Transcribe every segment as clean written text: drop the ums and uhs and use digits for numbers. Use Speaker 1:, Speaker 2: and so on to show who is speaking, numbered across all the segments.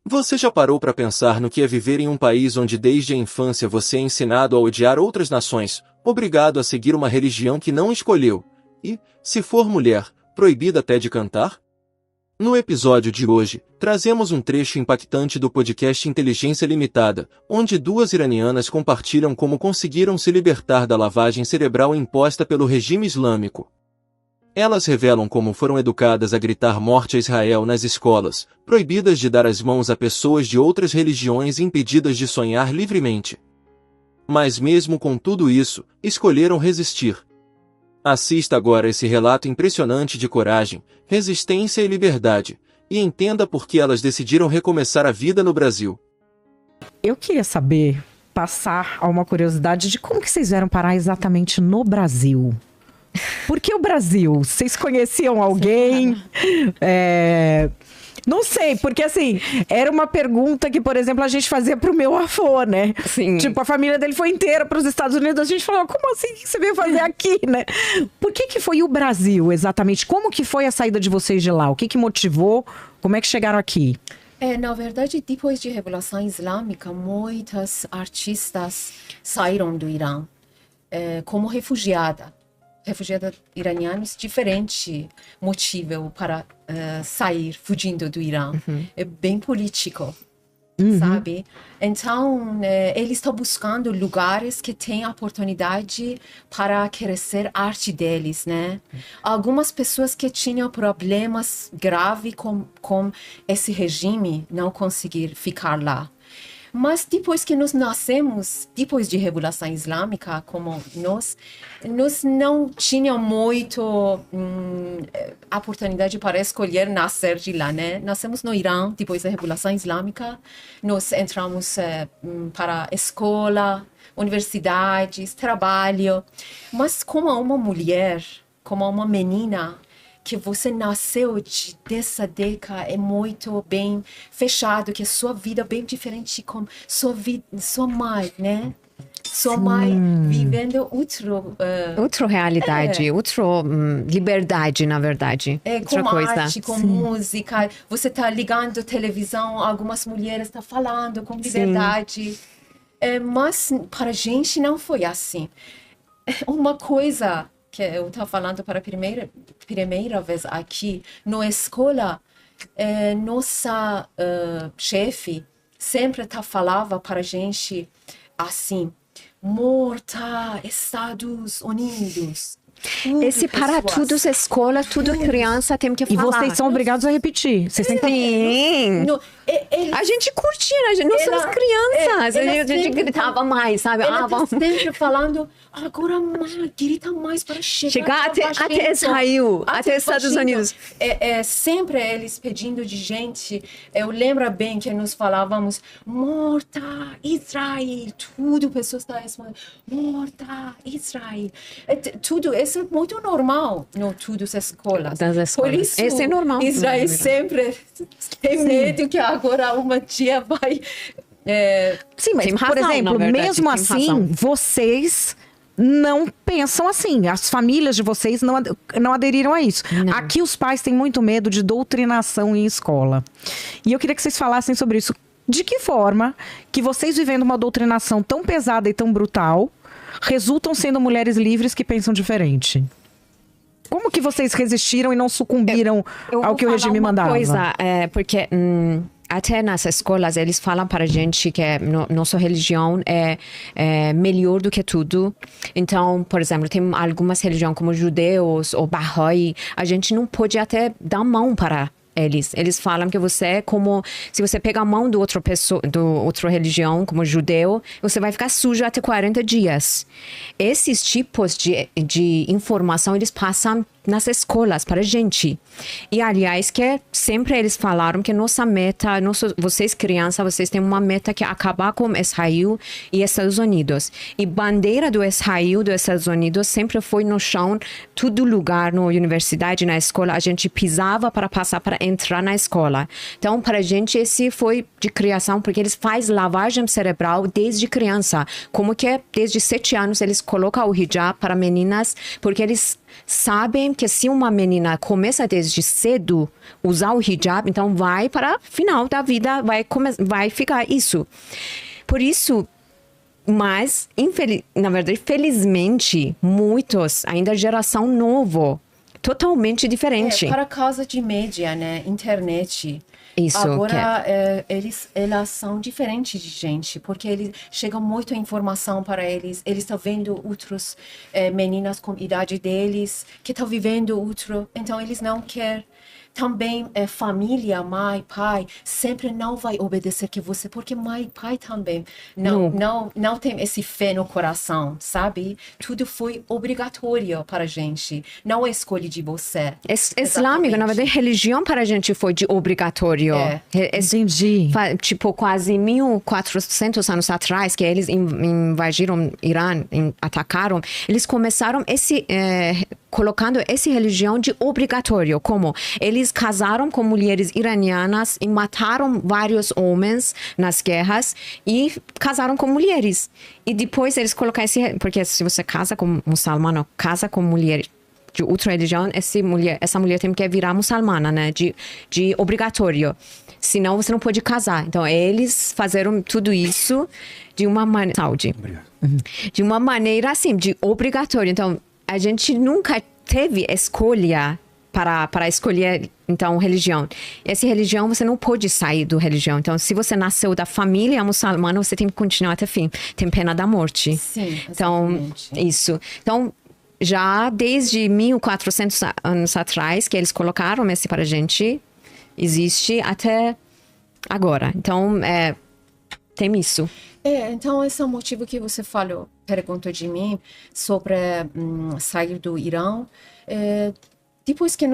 Speaker 1: Você já parou para pensar no que é viver em um país onde desde a infância você é ensinado a odiar outras nações, obrigado a seguir uma religião que não escolheu, e, se for mulher, proibida até de cantar? No episódio de hoje, trazemos um trecho impactante do podcast Inteligência Limitada, onde duas iranianas compartilham como conseguiram se libertar da lavagem cerebral imposta pelo regime islâmico. Elas revelam como foram educadas a gritar morte a Israel nas escolas, proibidas de dar as mãos a pessoas de outras religiões e impedidas de sonhar livremente. Mas mesmo com tudo isso, escolheram resistir. Assista agora esse relato impressionante de coragem, resistência e liberdade, e entenda por que elas decidiram recomeçar a vida no Brasil.
Speaker 2: Eu queria saber, passar a uma curiosidade de como que vocês vieram parar exatamente no Brasil. Por que o Brasil? Vocês conheciam alguém? Não sei, porque assim, era uma pergunta que, por exemplo, a gente fazia pro meu avô, né?
Speaker 3: Sim.
Speaker 2: Tipo, a família dele foi inteira para os Estados Unidos, a gente falou, como assim? O que você veio fazer aqui, né? Por que foi o Brasil, exatamente? Como que foi a saída de vocês de lá? O que motivou? Como é que chegaram aqui?
Speaker 3: Na verdade, depois de Revolução Islâmica, muitas artistas saíram do Irã como refugiadas iranianos, diferente motivo para sair fugindo do Irã. É bem político, sabe? Então, eles estão buscando lugares que têm oportunidade para crescer a arte deles, né? Algumas pessoas que tinham problemas graves com esse regime não conseguiram ficar lá. Mas depois que nós nascemos, depois de Revolução Islâmica, como nós não tínhamos muito oportunidade para escolher nascer de lá, né? Nascemos no Irã, depois da Revolução Islâmica, nós entramos para escola, universidades, trabalho. Mas como uma mulher, como uma menina, que você nasceu dessa década é muito bem fechado, que a sua vida é bem diferente com sua mãe, né? Sua mãe vivendo
Speaker 4: outra realidade, outra liberdade, na verdade.
Speaker 3: Com arte, com música. Você está ligando a televisão, algumas mulheres estão falando com liberdade. Mas para a gente não foi assim. Uma coisa que eu estava falando para a primeira vez aqui, na escola, nossa chefe sempre falava para a gente assim, morta, Estados Unidos.
Speaker 4: Esse para tudo, escola, tudo criança, tem que falar.
Speaker 2: E vocês são obrigados a repetir. Vocês têm que...
Speaker 4: A gente curtia, nós somos crianças. A gente gritava mais, sabe?
Speaker 3: Vamos sempre falando, agora grita mais para chegar
Speaker 4: até Israel, até Estados Unidos.
Speaker 3: Sempre eles pedindo de gente. Eu lembro bem que nós falávamos, morta, Israel. Tudo, pessoas estão respondendo, morta, Israel. Tudo, isso é muito normal no tudo das escolas. Por isso,
Speaker 4: isso é normal.
Speaker 3: Israel sempre tem medo que agora uma dia vai...
Speaker 2: Sim, mas, por exemplo, mesmo assim, vocês não pensam assim. As famílias de vocês não aderiram a isso. Não. Aqui os pais têm muito medo de doutrinação em escola. E eu queria que vocês falassem sobre isso. De que forma que vocês, vivendo uma doutrinação tão pesada e tão brutal, resultam sendo mulheres livres que pensam diferente? Como que vocês resistiram e não sucumbiram ao que o regime mandava?
Speaker 4: Coisa, porque até nas escolas eles falam para a gente que nossa religião é melhor do que tudo. Então, por exemplo, tem algumas religiões como judeus ou Bahá'í, a gente não pode até dar mão para eles falam que você é como... Se você pegar a mão do outra religião, como judeu, você vai ficar sujo até 40 dias. Esses tipos de informação, eles passam nas escolas para a gente. E, aliás, que sempre eles falaram que nossa meta, vocês crianças, vocês têm uma meta que é acabar com Israel e Estados Unidos. E bandeira do Israel, dos Estados Unidos, sempre foi no chão, todo lugar, na universidade, na escola, a gente pisava para passar para entrar na escola. Então, para a gente, esse foi de criação, porque eles fazem lavagem cerebral desde criança. Como que desde 7 anos eles colocam o hijab para meninas, porque eles sabem que se uma menina começa desde cedo usar o hijab, então vai para o final da vida, vai ficar isso. Por isso, mas, na verdade, felizmente, muitos, ainda geração nova, totalmente diferente.
Speaker 3: Para causa de mídia, né? Internet.
Speaker 4: Isso.
Speaker 3: Agora, elas são diferentes de gente, porque eles chegam muita informação para eles. Eles estão vendo outras meninas com idade deles, que estão vivendo outro. Então, eles não querem. Também família, mãe, pai, sempre não vai obedecer que você, porque mãe e pai também não tem esse fé no coração, sabe? Tudo foi obrigatório para a gente, não é escolha de você.
Speaker 4: Islâmica, na verdade, religião para a gente foi de obrigatório.
Speaker 2: Entendi.
Speaker 4: Tipo, quase 1.400 anos atrás, que eles invadiram Irã, atacaram, eles começaram colocando essa religião de obrigatório, como eles casaram com mulheres iranianas e mataram vários homens nas guerras e casaram com mulheres. E depois eles colocaram porque se você casa com muçulmano, casa com mulher de outra religião, essa mulher tem que virar muçulmana, né? De obrigatório. Senão você não pode casar. Então eles fizeram tudo isso de uma maneira... Saúde. De uma maneira assim, de obrigatório. Então a gente nunca teve escolha para escolher, então, religião. Essa religião, você não pode sair da religião. Então, se você nasceu da família muçulmana, você tem que continuar até o fim. Tem pena da morte.
Speaker 3: Sim,
Speaker 4: então, isso. Então, já desde 1.400 anos atrás, que eles colocaram esse para a gente, existe até agora. Então, tem isso.
Speaker 3: Então, esse é o motivo que você perguntou de mim sobre sair do Irã. Depois que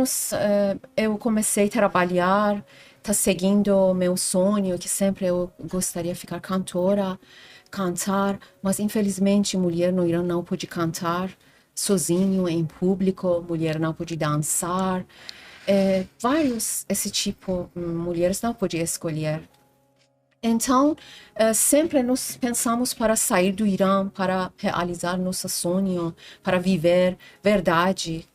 Speaker 3: eu comecei a trabalhar, seguindo meu sonho, que sempre eu gostaria de ficar cantora, cantar, mas infelizmente mulher no Irã não pode cantar sozinho em público, mulher não pode dançar, vários esse tipo mulheres não podiam escolher. Então, sempre nós pensamos para sair do Irã, para realizar nosso sonho, para viver verdade,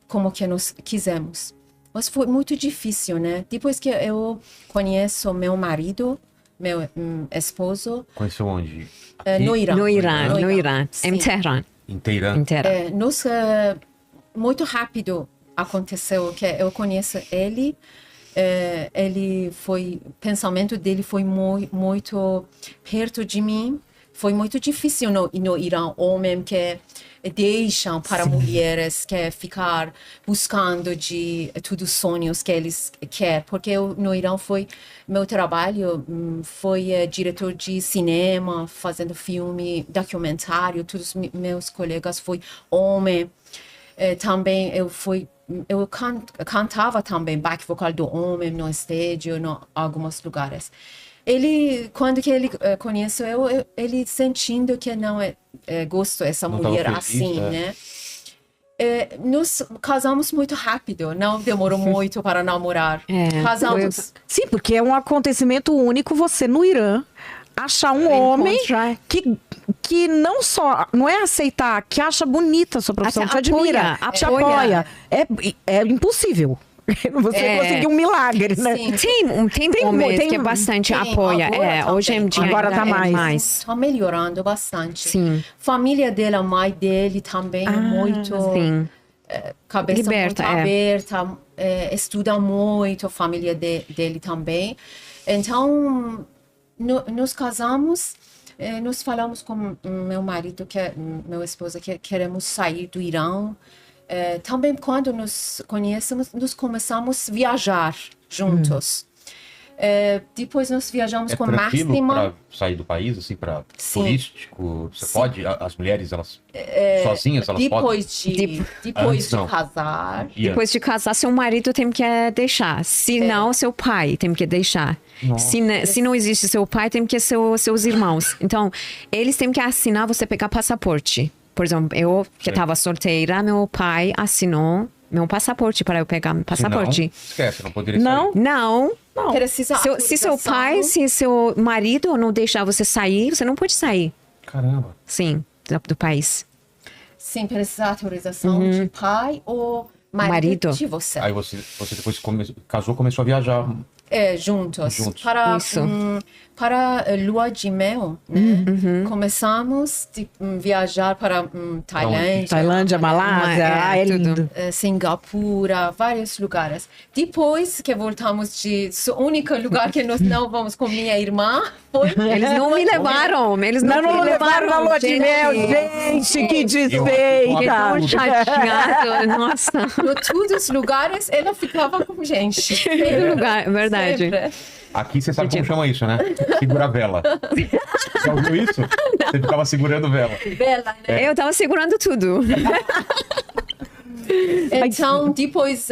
Speaker 3: como que nós quisemos. Mas foi muito difícil, né? Depois que eu conheço meu marido, meu esposo...
Speaker 5: Conheceu onde?
Speaker 3: No Irã.
Speaker 4: No Irã. Em Teherã.
Speaker 5: Em Teherã.
Speaker 3: Muito rápido aconteceu que eu conheço ele. O pensamento dele foi muito perto de mim. Foi muito difícil no Irã, homem que deixam para mulheres que ficar buscando de todos os sonhos que eles querem. Porque no Irã meu trabalho foi diretor de cinema, fazendo filme, documentário, todos os meus colegas foi homem. Também eu cantava também back vocal do homem no estádio, em alguns lugares. Quando que ele conheceu ele sentindo que não gosto dessa mulher assim, né? Nós casamos muito rápido, não demorou muito para namorar. Casamos.
Speaker 2: Sim, porque é um acontecimento único você no Irã achar um homem que não é aceitar, que acha bonita a sua profissão, te admira, te apoia. É impossível. Você conseguiu um milagre, né?
Speaker 4: Tem homens que bastante apoia. Hoje em dia
Speaker 2: agora tá mais.
Speaker 3: Está melhorando bastante.
Speaker 4: Sim.
Speaker 3: Família dele, a mãe dele também muito cabeça
Speaker 4: liberta,
Speaker 3: muito aberta, estuda muito, a família dele também. Então, nos casamos, nós falamos com meu marido, meu esposo, que queremos sair do Irã. Também quando nos conhecemos, nós começamos a viajar juntos. Depois nós viajamos com Máxima.
Speaker 5: Para sair do país, assim, para turístico? Você pode? As mulheres, elas sozinhas, elas podem?
Speaker 3: Depois de casar.
Speaker 4: Depois de casar, seu marido tem que deixar. Se não, seu pai tem que deixar. Se não existe seu pai, tem que ser seus irmãos. Então, eles têm que assinar você pegar passaporte. Por exemplo, eu que estava solteira, meu pai assinou meu passaporte para eu pegar meu passaporte.
Speaker 5: Esquece, não poderia sair.
Speaker 4: Não.
Speaker 3: Se
Speaker 4: seu pai, se seu marido não deixar você sair, você não pode sair.
Speaker 5: Caramba.
Speaker 4: Sim, do país.
Speaker 3: Sim, precisa autorização de pai ou marido de você.
Speaker 5: Aí você depois casou, começou a viajar.
Speaker 3: Juntos.
Speaker 4: Isso.
Speaker 3: Para lua de mel, né? Começamos a viajar para
Speaker 2: Tailândia, Malásia, é lindo.
Speaker 3: Singapura, vários lugares. Depois que voltamos o único lugar que nós não vamos com minha irmã foi...
Speaker 4: Eles não me levaram. Eles não me levaram
Speaker 2: na lua de mel, gente, que desfeita.
Speaker 4: Fiquei tão chateada, nossa.
Speaker 3: Em todos os lugares, ela ficava com gente.
Speaker 4: Todo lugar, é verdade.
Speaker 3: Sempre.
Speaker 5: Aqui você sabe como chama isso, né? Segura a vela. Já ouviu isso? Não. Você ficava segurando vela.
Speaker 3: Vela, né?
Speaker 4: Eu tava segurando tudo.
Speaker 3: Então, depois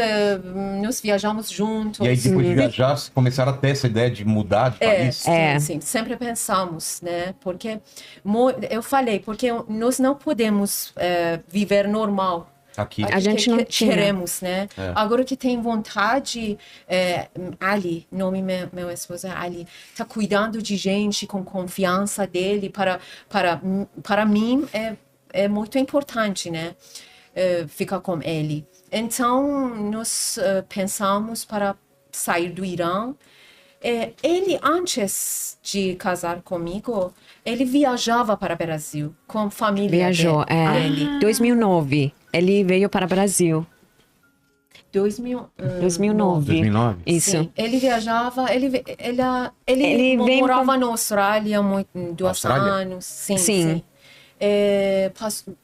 Speaker 3: nós viajamos juntos.
Speaker 5: E aí, depois de viajar, começaram a ter essa ideia de mudar de país?
Speaker 3: Sim, sempre pensamos, né? Porque, eu falei, porque nós não podemos viver normal.
Speaker 5: Aqui.
Speaker 4: A gente não
Speaker 3: queremos, né? Agora que tem vontade, Ali, nome meu esposo é Ali, tá cuidando de gente com confiança dele, para mim é muito importante, né? Ficar com ele. Então, nós pensamos para sair do Irã. Ele, antes de casar comigo, ele viajava para o Brasil com a família
Speaker 4: Viajou,
Speaker 3: dele.
Speaker 4: 2009. Ele veio para o Brasil. 2009. Isso.
Speaker 3: Sim, ele viajava, ele morava na Austrália 2 anos. Sim. Passou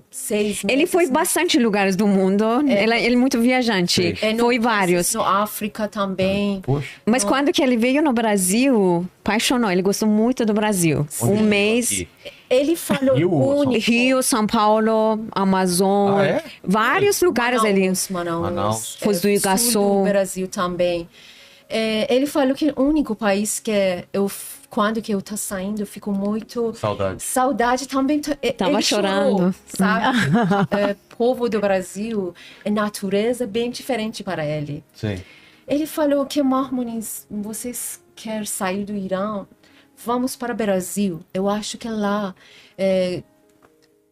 Speaker 3: 6 meses.
Speaker 4: Ele foi bastante lugares do mundo. Ele é muito viajante. Foi vários.
Speaker 3: Na África também.
Speaker 5: Poxa.
Speaker 4: Mas quando que ele veio no Brasil, apaixonou. Ele gostou muito do Brasil.
Speaker 5: Onde
Speaker 4: mês.
Speaker 5: Aqui?
Speaker 3: Ele falou
Speaker 4: Rio, São Paulo, Amazônia, vários lugares ali.
Speaker 3: Manaus.
Speaker 4: Foz do Iguaçu.
Speaker 3: Sul do Brasil também. Ele falou que o único país que quando que eu tô saindo, eu fico muito... Saudade também.
Speaker 4: Tava chorando.
Speaker 3: Sabe? Povo do Brasil, a natureza é bem diferente para ele.
Speaker 5: Sim.
Speaker 3: Ele falou que, Marmonis, vocês querem sair do Irã? Vamos para o Brasil. Eu acho que lá,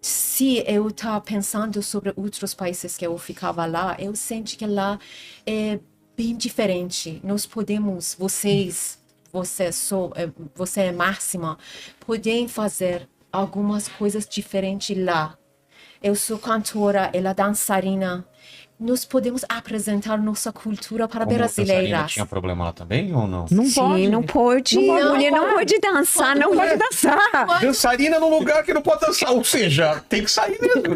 Speaker 3: se eu estou pensando sobre outros países que eu ficava lá, eu sinto que lá é bem diferente. Nós podemos, você é Máxima, podem fazer algumas coisas diferentes lá. Eu sou cantora, ela é dançarina. Nós podemos apresentar nossa cultura para brasileiras.
Speaker 5: Tinha problema lá também ou não?
Speaker 2: Não pode.
Speaker 4: Não pode. Mulher não pode dançar, não pode dançar.
Speaker 5: Dançarina num lugar que não pode dançar, ou seja, tem que sair mesmo.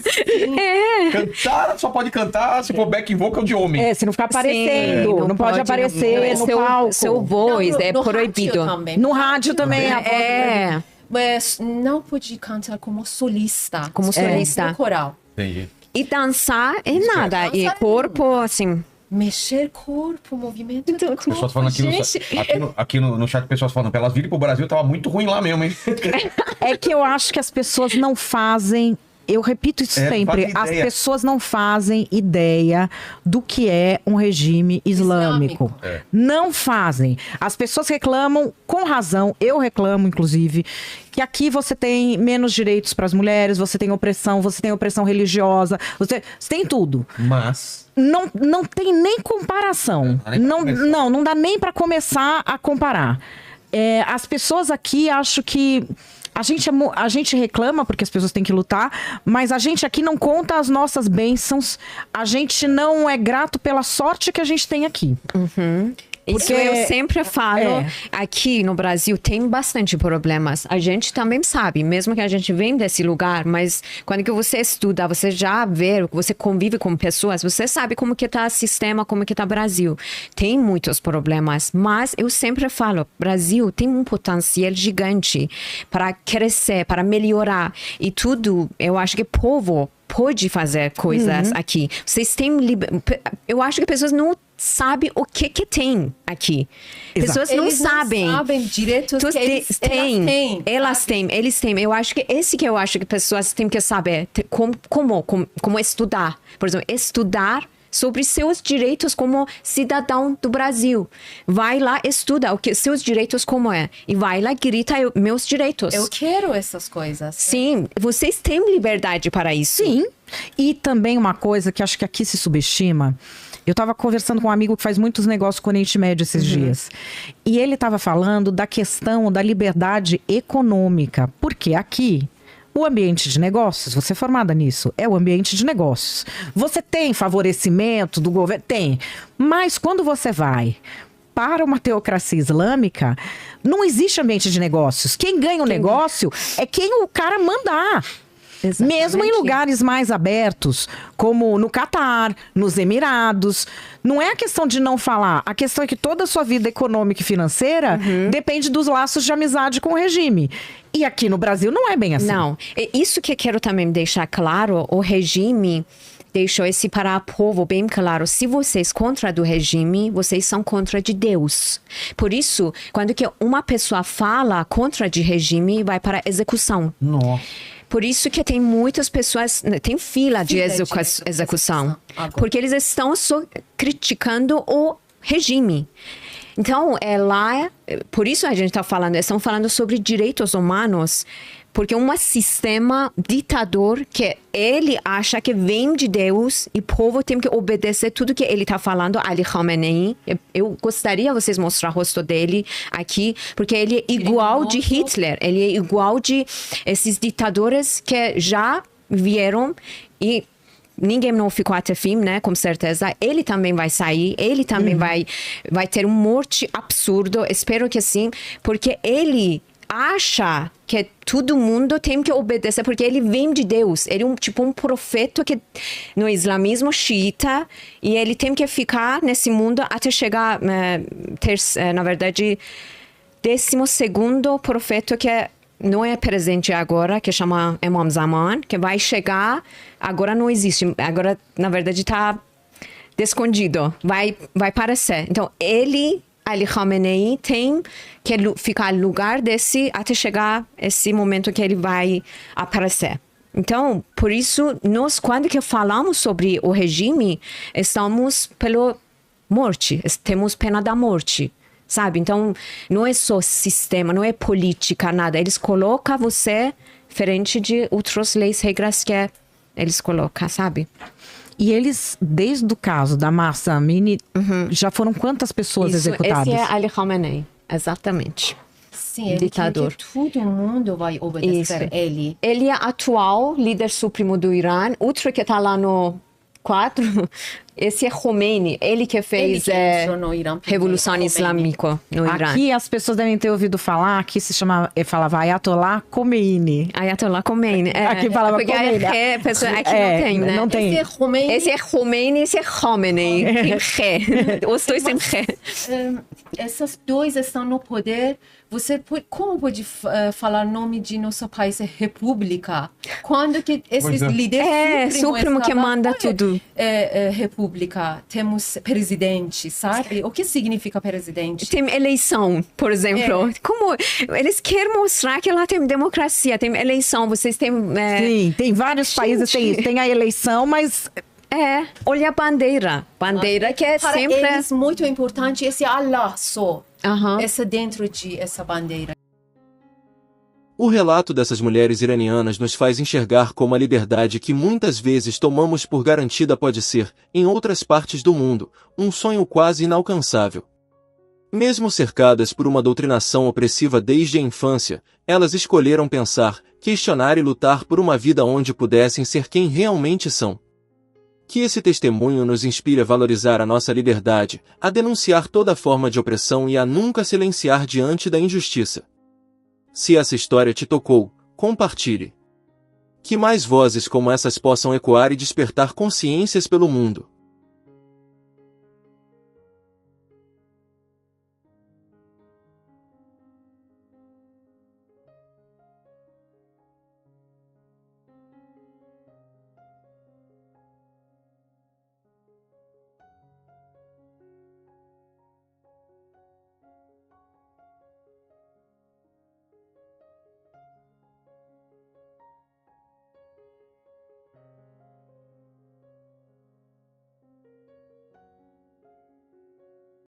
Speaker 5: Cantar, só pode cantar se for back vocal de homem.
Speaker 2: Se não ficar aparecendo, não pode aparecer no palco.
Speaker 4: Seu voz é proibido.
Speaker 2: No rádio também é.
Speaker 3: Mas não pode cantar como solista.
Speaker 4: Como solista.
Speaker 3: No coral.
Speaker 5: Entendi.
Speaker 4: E dançar é nada. E corpo, assim...
Speaker 3: Mexer corpo, movimento do corpo.
Speaker 5: Pessoas falando aqui no chat, pessoas falando, pra elas virem pro Brasil, tava muito ruim lá mesmo, hein?
Speaker 2: É que eu acho que as pessoas não fazem... Eu repito isso sempre, as pessoas não fazem ideia do que é um regime islâmico. Não fazem. As pessoas reclamam, com razão, eu reclamo, inclusive, que aqui você tem menos direitos para as mulheres, você tem opressão religiosa, você tem tudo.
Speaker 5: Mas...
Speaker 2: Não tem nem comparação. Não dá nem para começar a comparar. As pessoas aqui, acho que... A gente reclama porque as pessoas têm que lutar, mas a gente aqui não conta as nossas bênçãos, a gente não é grato pela sorte que a gente tem aqui.
Speaker 4: Isso eu sempre falo. Aqui no Brasil tem bastante problemas. A gente também sabe, mesmo que a gente vem desse lugar, mas quando que você estuda, você já vê, você convive com pessoas, você sabe como que tá o sistema, como que tá o Brasil. Tem muitos problemas, mas eu sempre falo, Brasil tem um potencial gigante para crescer, para melhorar e tudo. Eu acho que o povo pode fazer coisas aqui. Vocês têm... Eu acho que pessoas não sabem o que tem aqui.
Speaker 2: Exato.
Speaker 4: Pessoas não
Speaker 3: eles
Speaker 4: sabem.
Speaker 3: Não sabem direitos que eles têm.
Speaker 4: Eu acho que esse que eu acho que pessoas têm que saber. Como estudar. Por exemplo, estudar sobre seus direitos como cidadão do Brasil. Vai lá, estuda seus direitos como é. E vai lá, grita meus direitos.
Speaker 3: Eu quero essas coisas.
Speaker 4: Sim, vocês têm liberdade para isso.
Speaker 2: Sim. E também uma coisa que acho que aqui se subestima. Eu estava conversando com um amigo que faz muitos negócios com o Oriente Médio esses dias. E ele estava falando da questão da liberdade econômica. Porque aqui, o ambiente de negócios, você é formada nisso, é o ambiente de negócios. Você tem favorecimento do governo? Tem. Mas quando você vai para uma teocracia islâmica, não existe ambiente de negócios. Quem ganha o negócio é quem o cara mandar. Exatamente. Mesmo em lugares mais abertos, como no Catar, nos Emirados. Não é a questão de não falar. A questão é que toda a sua vida econômica e financeira depende dos laços de amizade com o regime. E aqui no Brasil não é bem assim.
Speaker 4: Não. Isso que eu quero também deixar claro, o regime deixou esse para o povo bem claro. Se vocês contra do regime, vocês são contra de Deus. Por isso, quando que uma pessoa fala contra de regime, vai para execução.
Speaker 2: Nossa.
Speaker 4: Por isso que tem muitas pessoas, tem fila de execução. Porque eles estão só criticando o regime. Então, por isso a gente está falando, estão falando sobre direitos humanos, porque um sistema ditador que ele acha que vem de Deus e o povo tem que obedecer tudo que ele está falando, Ali Khamenei. Eu gostaria vocês mostrar o rosto dele aqui, porque ele é igual de Hitler, ele é igual de esses ditadores que já vieram e ninguém não ficou até fim, né? Com certeza. Ele também vai sair, ele também vai ter uma morte absurda, espero que sim, porque ele acha que todo mundo tem que obedecer, porque ele vem de Deus. Ele é um profeta que no islamismo xiita, e ele tem que ficar nesse mundo até chegar, na verdade, 12º profeta que não é presente agora, que chama Imam Zaman, que vai chegar, agora não existe, agora, na verdade, está escondido, vai aparecer. Então, Ali Khamenei tem que ficar no lugar desse até chegar esse momento que ele vai aparecer. Então, por isso, nós, quando que falamos sobre o regime, estamos pela morte, temos pena da morte, sabe? Então, não é só sistema, não é política, nada. Eles colocam você diferente de outras leis, regras que eles colocam, sabe?
Speaker 2: E eles, desde o caso da Mahsa Amini, já foram quantas pessoas executadas?
Speaker 4: Esse é Ali Khamenei, exatamente.
Speaker 3: Sim, ele ditador. Que todo mundo vai obedecer ele.
Speaker 4: Ele é atual líder supremo do Irã. Outro que está lá no quadro, esse é Khomeini. Ele que fez Revolução Islâmica no Irã.
Speaker 2: Aqui as pessoas devem ter ouvido falar, aqui falava Ayatollah Khomeini.
Speaker 4: Ayatollah Khomeini.
Speaker 2: Aqui falava
Speaker 4: porque
Speaker 2: Khomeini.
Speaker 4: Aqui não tem, né?
Speaker 2: Não tem.
Speaker 4: Esse é Khomeini, esse é Khamenei. Os dois têm ré.
Speaker 3: Esses dois estão no poder. Como pode falar nome de nosso país república? Quando que esses líderes
Speaker 4: supremo que manda tudo.
Speaker 3: República, temos presidente, sabe? O que significa presidente?
Speaker 4: Tem eleição, por exemplo. Como eles querem mostrar que lá tem democracia, tem eleição, vocês têm...
Speaker 2: Sim, tem vários países, tem a eleição, mas...
Speaker 4: olha a bandeira. Bandeira que é
Speaker 3: para
Speaker 4: sempre...
Speaker 3: Para eles, muito importante, esse Allah só. Essa dentro de essa bandeira.
Speaker 1: O relato dessas mulheres iranianas nos faz enxergar como a liberdade que muitas vezes tomamos por garantida pode ser, em outras partes do mundo, um sonho quase inalcançável. Mesmo cercadas por uma doutrinação opressiva desde a infância, elas escolheram pensar, questionar e lutar por uma vida onde pudessem ser quem realmente são. Que esse testemunho nos inspire a valorizar a nossa liberdade, a denunciar toda forma de opressão e a nunca silenciar diante da injustiça. Se essa história te tocou, compartilhe. Que mais vozes como essas possam ecoar e despertar consciências pelo mundo.